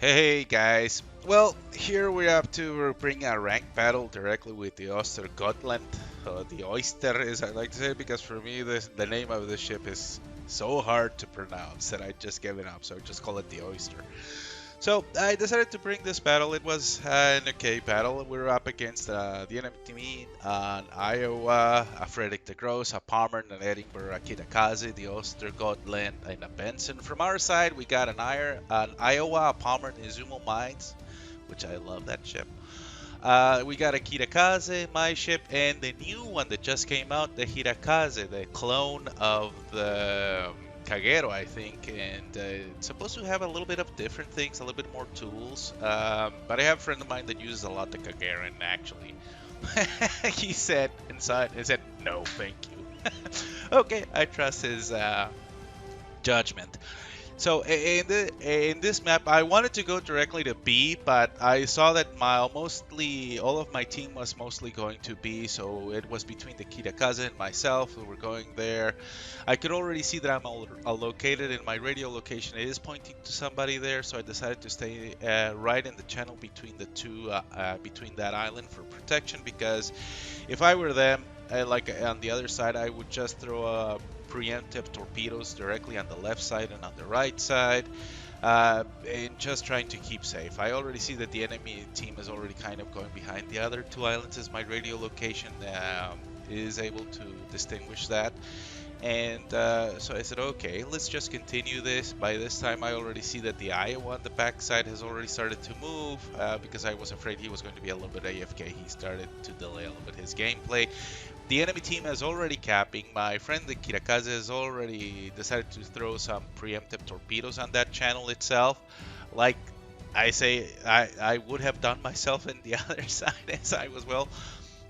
Hey guys, well here we're up to bring a ranked battle directly with the Ostergotland, the Oyster as I like to say, because for me the name of the ship is so hard to pronounce that I just gave it up, so I just call it the Oyster. So I decided to bring this battle. It was an okay battle. We were up against the enemy team, an Iowa, a Frederick the Gross, a Palmer, an Edinburgh, a Kitakaze, the Ostergotland, and a Benson. From our side, we got an Iowa, a Palmer, and Izumo Mines, which I love that ship. We got a Kitakaze, my ship, and the new one that just came out, the Hirakaze, the clone of the Kagero, I think, and it's supposed to have a little bit of different things, a little bit more tools. But I have a friend of mine that uses a lot the Kagero, and actually, he said inside, he said, no, thank you. Okay, I trust his judgment. So in this map, I wanted to go directly to B, but I saw that mostly all of my team was mostly going to B, so it was between the Kitakaze and myself who were going there. I could already see that I'm located in my radio location. It is pointing to somebody there, so I decided to stay right in the channel between the two, between that island for protection, because if I were them, like on the other side, I would just throw a preemptive torpedoes directly on the left side and on the right side, and just trying to keep safe. I already see that the enemy team is already kind of going behind the other two islands, as my radio location is able to distinguish that. And so I said, okay, let's just continue this. By this time, I already see that the Iowa on the backside has already started to move, because I was afraid he was going to be a little bit AFK. He started to delay a little bit his gameplay. The enemy team is already capping. My friend the Kirakaze has already decided to throw some preemptive torpedoes on that channel itself. Like I say, I would have done myself in the other side as I was well.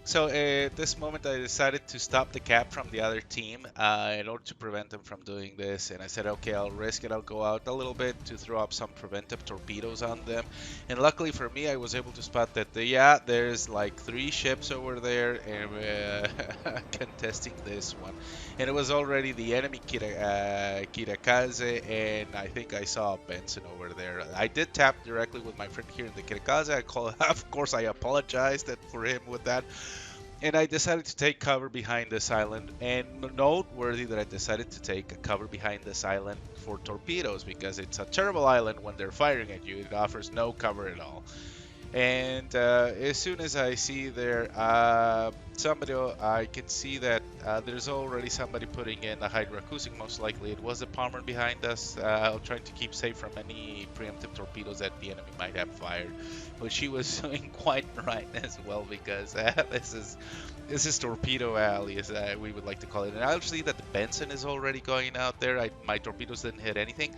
So at this moment, I decided to stop the cap from the other team in order to prevent them from doing this. And I said, okay, I'll risk it. I'll go out a little bit to throw up some preventive torpedoes on them. And luckily for me, I was able to spot that, yeah, there's like 3 ships over there and contesting this one. And it was already the enemy Kirakaze, and I think I saw a Benson over there. I did tap directly with my friend here in the Kirakaze. Of course, I apologized for him with that, and I decided to take cover behind this island. And noteworthy that I decided to take a cover behind this island for torpedoes, because it's a terrible island when they're firing at you. It offers no cover at all. And as soon as I see there somebody, I can see that there's already somebody putting in a hydroacoustic. Most likely it was a Palmer behind us, trying to keep safe from any preemptive torpedoes that the enemy might have fired, which he was doing quite right as well, because this is torpedo alley, as we would like to call it. And I'll see that the Benson is already going out there. My torpedoes didn't hit anything,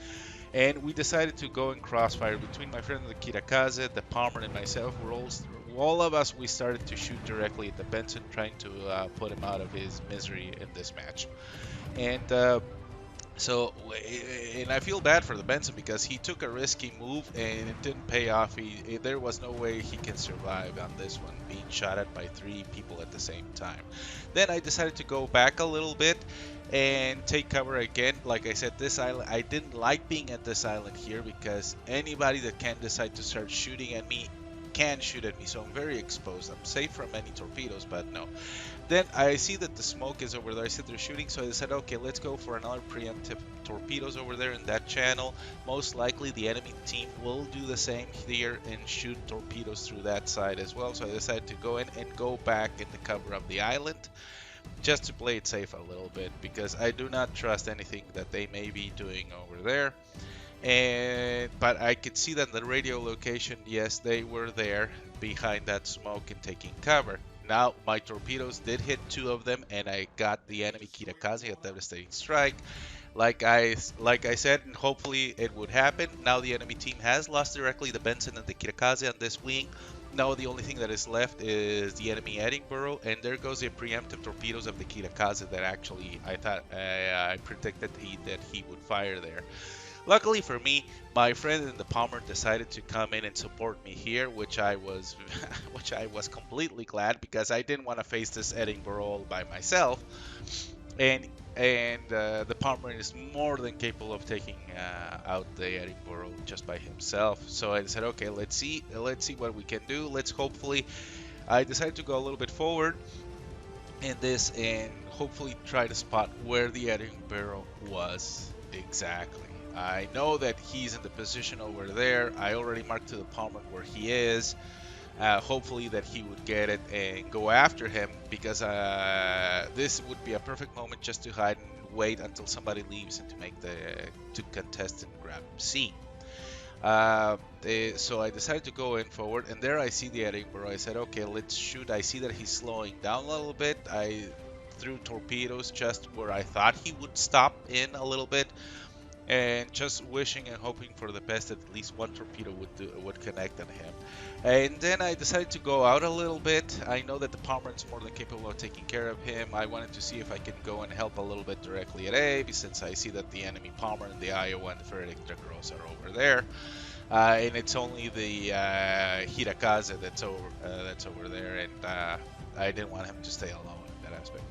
and we decided to go in crossfire between my friend the Kirakaze, the Palmer, and myself. All of us, we started to shoot directly at the Benson, trying to put him out of his misery in this match. And so, and I feel bad for the Benson, because he took a risky move and it didn't pay off. There was no way he can survive on this one, being shot at by 3 people at the same time. Then I decided to go back a little bit and take cover again. Like I said, this island, I didn't like being at this island here, because anybody that can decide to start shooting at me can shoot at me, so I'm very exposed. I'm safe from any torpedoes, but no. Then I see that the smoke is over there. I see they're shooting, so I decided, okay, let's go for another preemptive torpedoes over there in that channel. Most likely the enemy team will do the same here and shoot torpedoes through that side as well. So I decided to go in and go back in the cover of the island, just to play it safe a little bit, because I do not trust anything that they may be doing over there. But I could see that the radio location, yes, they were there behind that smoke and taking cover. Now my torpedoes did hit 2 of them, and I got the enemy Kitakaze a devastating strike. Like I said, and hopefully it would happen. Now the enemy team has lost directly the Benson and the Kitakaze on this wing. Now the only thing that is left is the enemy Edinburgh, and there goes the preemptive torpedoes of the Kitakaze that actually I thought I predicted that he would fire there. Luckily for me, my friend in the Palmer decided to come in and support me here, which I was completely glad, because I didn't want to face this Edinburgh all by myself. And and the Palmer is more than capable of taking out the Edinburgh just by himself. So I said, okay, let's see what we can do. Let's hopefully. I decided to go a little bit forward in this and hopefully try to spot where the Edinburgh was exactly. I know that he's in the position over there. I already marked to the Palmer where he is. Hopefully that he would get it and go after him, because this would be a perfect moment just to hide and wait until somebody leaves and to make to contest and grab C. So I decided to go in forward, and there I see the Edinburgh. I said, okay, let's shoot. I see that he's slowing down a little bit. I threw torpedoes just where I thought he would stop in a little bit, and just wishing and hoping for the best that at least one torpedo would connect on him. And then I decided to go out a little bit. I know that the Palmer is more than capable of taking care of him. I wanted to see if I can go and help a little bit directly at A, since I see that the enemy Palmer and the Iowa and the Frederick Gross are over there. And it's only the Hirakaze that's over there, and I didn't want him to stay alone in that aspect.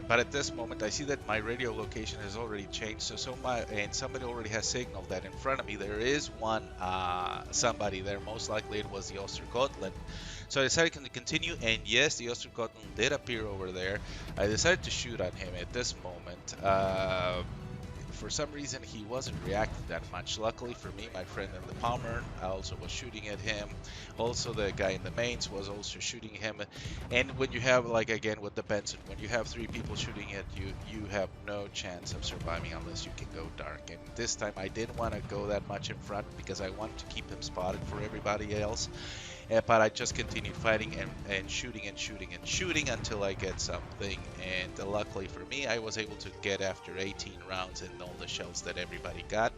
But at this moment, I see that my radio location has already changed. And somebody already has signaled that in front of me there is somebody there. Most likely it was the Ostergotland. So I decided to continue, and yes, the Ostergotland did appear over there. I decided to shoot at him at this moment. For some reason, he wasn't reacting that much. Luckily for me, my friend in the Palmer also was shooting at him. Also, the guy in the mains was also shooting him. And when you have, like again with the Benson, when you have 3 people shooting at you, you have no chance of surviving unless you can go dark. And this time, I didn't want to go that much in front because I wanted to keep him spotted for everybody else. But I just continued fighting and shooting and shooting and shooting until I get something. And luckily for me, I was able to get, after 18 rounds and all the shells that everybody got,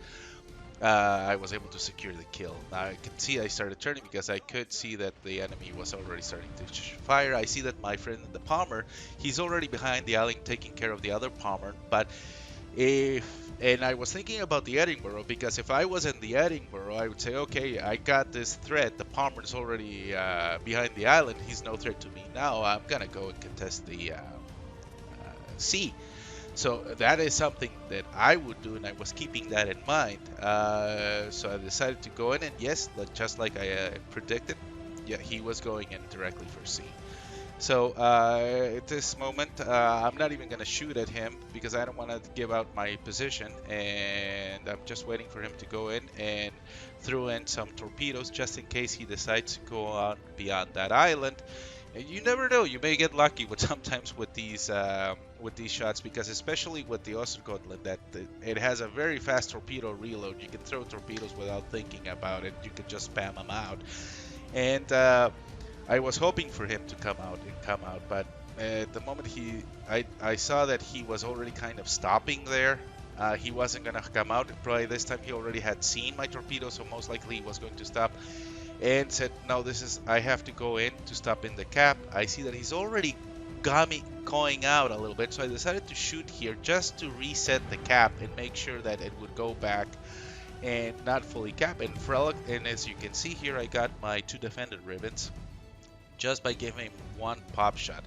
I was able to secure the kill. Now I can see I started turning because I could see that the enemy was already starting to fire. I see that my friend in the Palmer, he's already behind the island taking care of the other Palmer. But and I was thinking about the Edinburgh, because if I was in the Edinburgh, I would say, okay, I got this threat. The Palmer's already behind the island. He's no threat to me now. I'm gonna go and contest the sea. So that is something that I would do, and I was keeping that in mind. So I decided to go in, and yes, just like I predicted, yeah, he was going in directly for C. So at this moment, I'm not even going to shoot at him because I don't want to give out my position, and I'm just waiting for him to go in and throw in some torpedoes just in case he decides to go on beyond that island. And you never know, you may get lucky with sometimes with these shots, because especially with the Ostergotland, that it has a very fast torpedo reload. You can throw torpedoes without thinking about it. You can just spam them out. And I was hoping for him to come out, but at the moment I saw that he was already kind of stopping there. He wasn't gonna come out. Probably this time he already had seen my torpedo, so most likely he was going to stop. And said, no, I have to go in to stop in the cap. I see that he's already got me going out a little bit, so I decided to shoot here just to reset the cap and make sure that it would go back and not fully cap. And as you can see here, I got my 2 defended ribbons just by giving him 1 pop shot.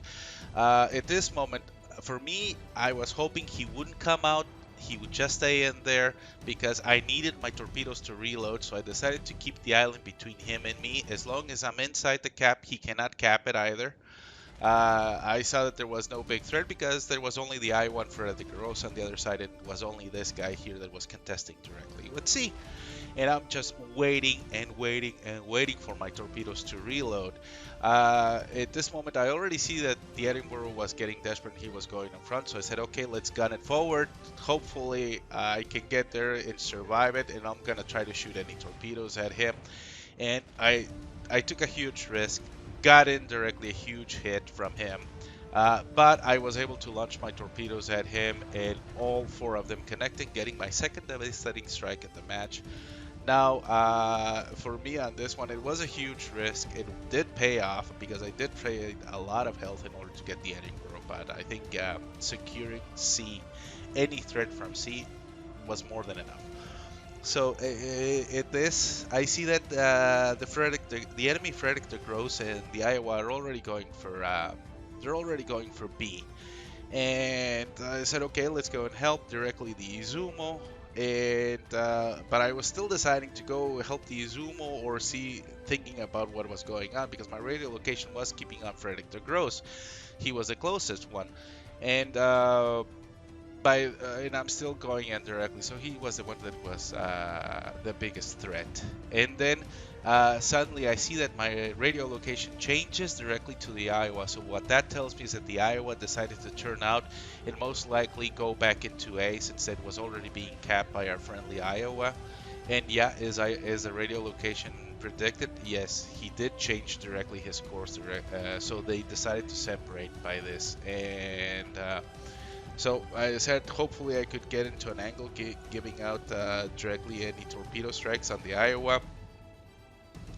At this moment, for me, I was hoping he wouldn't come out. He would just stay in there because I needed my torpedoes to reload, so I decided to keep the island between him and me. As long as I'm inside the cap, he cannot cap it either. I saw that there was no big threat because there was only the I-1 for the Gross on the other side. It was only this guy here that was contesting directly with C. And I'm just waiting and waiting and waiting for my torpedoes to reload. At this moment, I already see that the Edinburgh was getting desperate and he was going in front. So I said, okay, let's gun it forward. Hopefully, I can get there and survive it. And I'm going to try to shoot any torpedoes at him. And I took a huge risk. Got in directly, a huge hit from him. But I was able to launch my torpedoes at him, and all 4 of them connecting, getting my second devastating strike in the match. Now, for me on this one, it was a huge risk. It did pay off because I did trade a lot of health in order to get the Edinburgh, but I think securing C, any threat from C, was more than enough. So at this, I see that the enemy Frederick the Gross and the Iowa are already going for B, And I said, okay, let's go and help directly the Izumo. And but I was still deciding to go help the Izumo or see, thinking about what was going on, because my radio location was keeping on Frederick the Gross. He was the closest one, and and I'm still going in directly. So he was the one that was the biggest threat. And then suddenly I see that my radio location changes directly to the Iowa. So what that tells me is that the Iowa decided to turn out and most likely go back into A, since it was already being capped by our friendly Iowa. And yeah, is the radio location predicted? Yes, he did change directly his course. So they decided to separate by this. And so I said hopefully I could get into an angle giving out directly any torpedo strikes on the Iowa.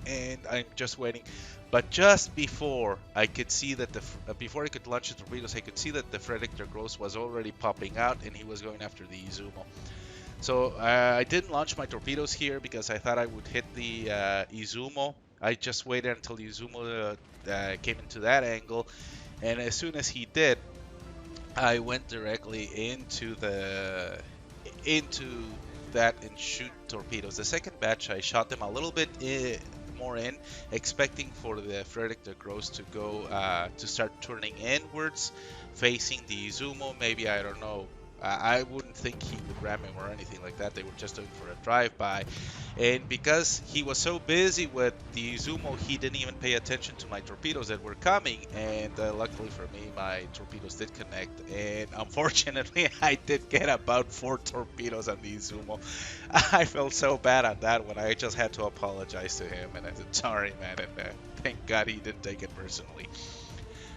And I'm just waiting. But just before I could see that before I could launch the torpedoes, I could see that the Frederick der Gross was already popping out and he was going after the Izumo. So I didn't launch my torpedoes here because I thought I would hit the Izumo. I just waited until the Izumo came into that angle, and as soon as he did, I went directly into that and shoot torpedoes. The second batch, I shot them a little bit more in, expecting for the Frederick der Gross to go to start turning inwards, facing the Izumo. Maybe, I don't know. I wouldn't think he would ram him or anything like that. They were just doing for a drive-by. And because he was so busy with the Izumo, he didn't even pay attention to my torpedoes that were coming. And luckily for me, my torpedoes did connect. And unfortunately, I did get about 4 torpedoes on the Izumo. I felt so bad on that one. I just had to apologize to him. And I said, sorry, man. And thank God he didn't take it personally.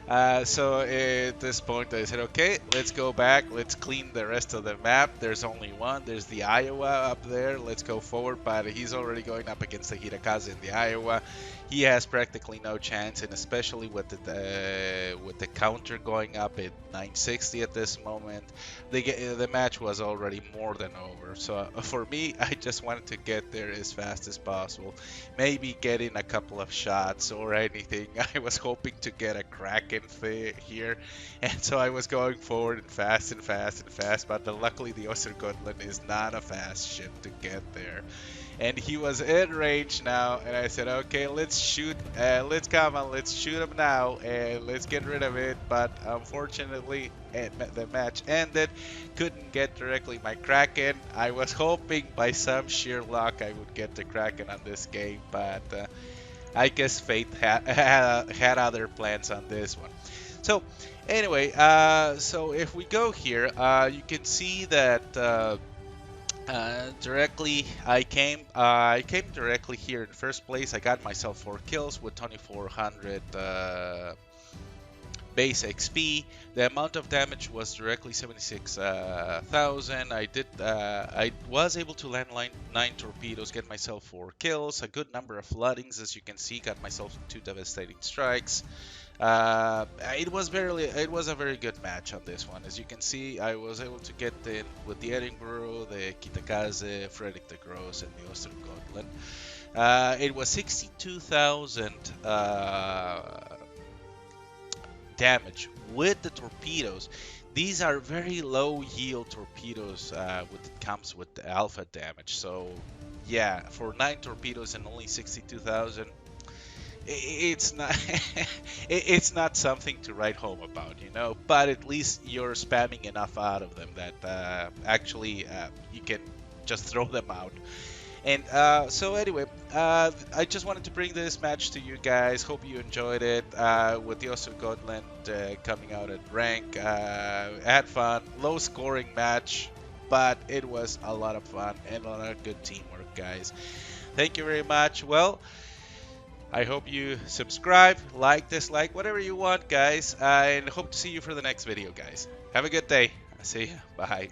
So at this point I said, okay, let's go back, let's clean the rest of the map. There's only one, there's the Iowa up there, let's go forward. But he's already going up against the Hitakaze in the Iowa. He has practically no chance, and especially with the counter going up at 960 at this moment, the match was already more than over. So for me, I just wanted to get there as fast as possible, maybe get in a couple of shots or anything. I was hoping to get a Kraken here, and so I was going forward and fast and fast and fast, but luckily the Ostergotland is not a fast ship to get there. And he was in range now, and I said, okay, let's shoot, let's shoot him now, and let's get rid of it. But unfortunately, the match ended. Couldn't get directly my Kraken. I was hoping by some sheer luck I would get the Kraken on this game, but I guess fate had other plans on this one. So anyway, so if we go here, you can see that directly I came directly here in first place. I got myself 4 kills with 2400 base XP. The amount of damage was directly 76,000. I was able to land 9 torpedoes, get myself 4 kills, a good number of floodings, as you can see, got myself 2 devastating strikes. It was a very good match on this one. As you can see, I was able to get in with the Edinburgh, the Kitakaze, Frederick the Gross, and the Ostergotland. It was 62,000 damage with the torpedoes. These are very low yield torpedoes when it comes with the alpha damage. So yeah, for 9 torpedoes and only 62,000, it's not it's not something to write home about, you know. But at least you're spamming enough out of them that actually you can just throw them out. And so anyway, I just wanted to bring this match to you guys. Hope you enjoyed it with the Ostergotland coming out at rank. Had fun, low scoring match, but it was a lot of fun and a lot of good teamwork, guys. Thank you very much. Well, I hope you subscribe, like, dislike, whatever you want, guys. And hope to see you for the next video, guys. Have a good day. See ya. Bye.